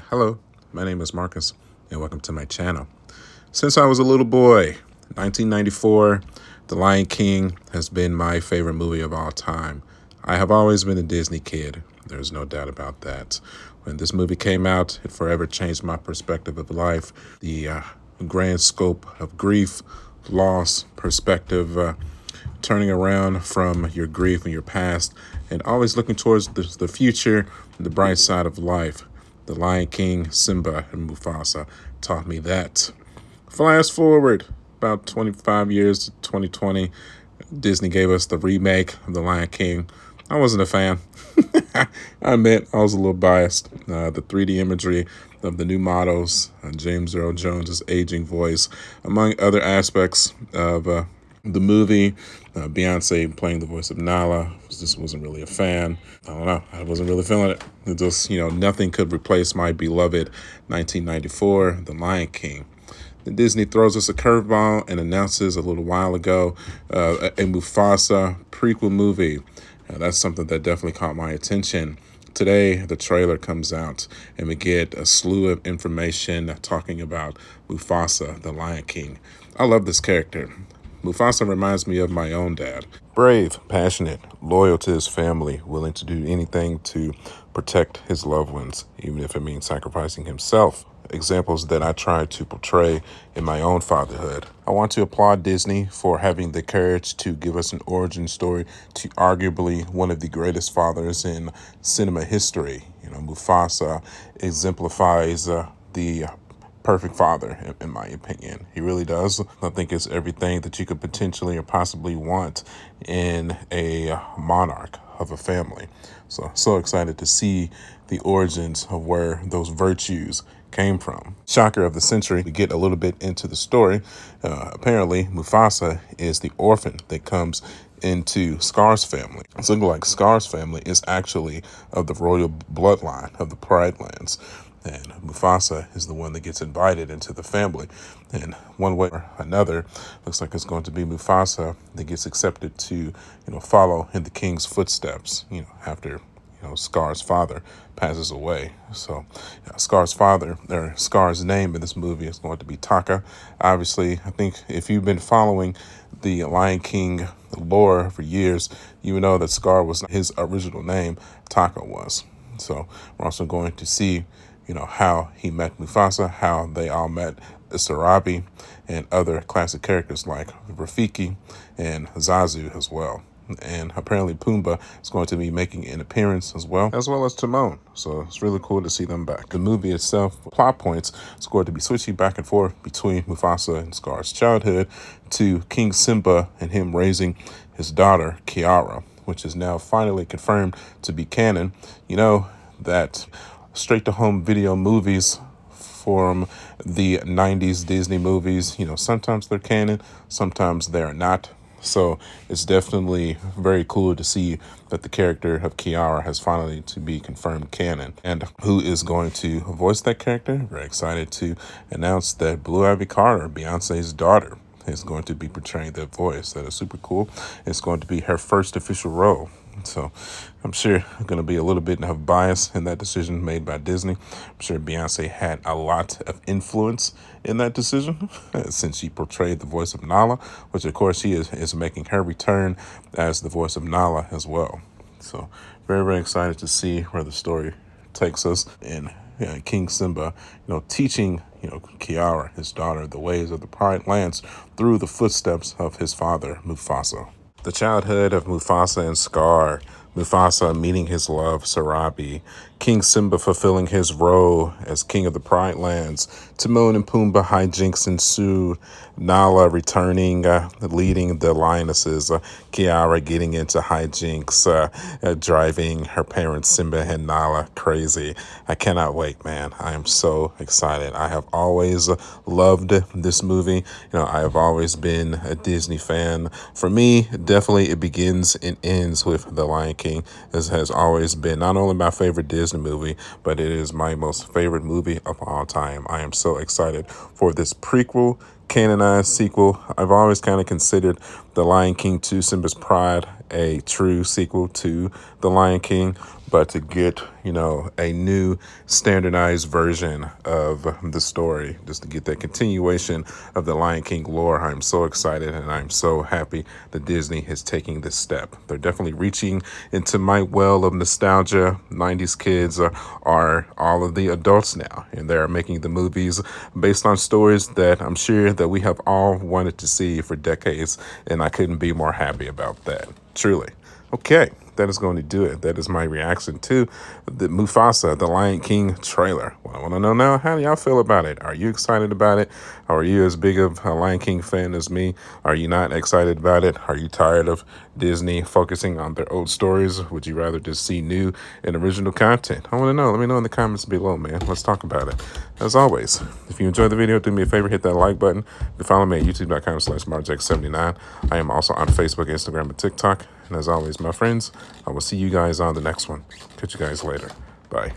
Hello, my name is Marcus, and welcome to my channel. Since I was a little boy, 1994, The Lion King has been my favorite movie of all time. I have always been a Disney kid. There's no doubt about that. When this movie came out, it forever changed my perspective of life, the grand scope of grief, loss, perspective, turning around from your grief and your past, and always looking towards the future, the bright side of life. The Lion King, Simba, and Mufasa taught me that. Flash forward about 25 years to 2020, Disney gave us the remake of The Lion King. I wasn't a fan. I admit I was a little biased. The 3D imagery of the new models, James Earl Jones' aging voice, among other aspects of the movie, Beyonce playing the voice of Nala, just wasn't really a fan. I don't know. I wasn't really feeling it. It just, nothing could replace my beloved 1994, The Lion King. Then Disney throws us a curveball and announces a little while ago a Mufasa prequel movie. That's something that definitely caught my attention. Today, the trailer comes out, and we get a slew of information talking about Mufasa, the Lion King. I love this character. Mufasa reminds me of my own dad. Brave, passionate, loyal to his family, willing to do anything to protect his loved ones, even if it means sacrificing himself. Examples that I try to portray in my own fatherhood. I want to applaud Disney for having the courage to give us an origin story to arguably one of the greatest fathers in cinema history. Mufasa exemplifies the perfect father, in my opinion. He really does. I think it's everything that you could potentially or possibly want in a monarch of a family. So excited to see the origins of where those virtues came from. Shocker of the century, we get a little bit into the story. Apparently, Mufasa is the orphan that comes into Scar's family. It's looking like Scar's family is actually of the royal bloodline of the Pride Lands. And Mufasa is the one that gets invited into the family. And one way or another, looks like it's going to be Mufasa that gets accepted to, follow in the king's footsteps, after Scar's father passes away. So Scar's father, or Scar's name in this movie is going to be Taka. Obviously, I think if you've been following the Lion King lore for years, you know that Scar was his original name. Taka was. So we're also going to see, how he met Mufasa, how they all met Sarabi, and other classic characters like Rafiki and Zazu as well. And apparently Pumbaa is going to be making an appearance as well as Timon. So it's really cool to see them back. The movie itself, plot points, is going to be switching back and forth between Mufasa and Scar's childhood to King Simba and him raising his daughter, Kiara, which is now finally confirmed to be canon. That straight-to-home video movies from the 90s Disney movies, sometimes they're canon, sometimes they're not. So it's definitely very cool to see that the character of Kiara has finally to be confirmed canon. And who is going to voice that character? Very excited to announce that Blue Ivy Carter, Beyonce's daughter, is going to be portraying that voice. That is super cool. It's going to be her first official role. So I'm sure going to be a little bit of bias in that decision made by Disney. I'm sure Beyonce had a lot of influence in that decision since she portrayed the voice of Nala, which of course she is making her return as the voice of Nala as well. So very, very excited to see where the story takes us in King Simba, teaching, Kiara, his daughter, the ways of the Pride Lands through the footsteps of his father, Mufasa. The childhood of Mufasa and Scar, Mufasa meeting his love, Sarabi, King Simba fulfilling his role as king of the Pride Lands, Timon and Pumbaa hijinks ensue, Nala returning, leading the lionesses, Kiara getting into hijinks, driving her parents Simba and Nala crazy. I cannot wait, man. I am so excited. I have always loved this movie. I have always been a Disney fan. For me, definitely it begins and ends with The Lion King. This has always been not only my favorite Disney movie, but it is my most favorite movie of all time. I am so excited for this prequel, canonized sequel. I've always kind of considered The Lion King 2, Simba's Pride, a true sequel to The Lion King, but to get, a new standardized version of the story, just to get that continuation of the Lion King lore. I'm so excited and I'm so happy that Disney is taking this step. They're definitely reaching into my well of nostalgia. 90s kids are all of the adults now, and they're making the movies based on stories that I'm sure that we have all wanted to see for decades, and I couldn't be more happy about that. Truly. Okay, that is going to do it. That is my reaction to the Mufasa, the Lion King trailer. Well, I want to know now, how do y'all feel about it? Are you excited about it? Or are you as big of a Lion King fan as me? Are you not excited about it? Are you tired of Disney focusing on their old stories? Would you rather just see new and original content? I want to know. Let me know in the comments below, man. Let's talk about it. As always, if you enjoyed the video, do me a favor, hit that like button. You can follow me at youtube.com/marjack79. I am also on Facebook, Instagram, and TikTok. And as always, my friends, I will see you guys on the next one. Catch you guys later. Bye.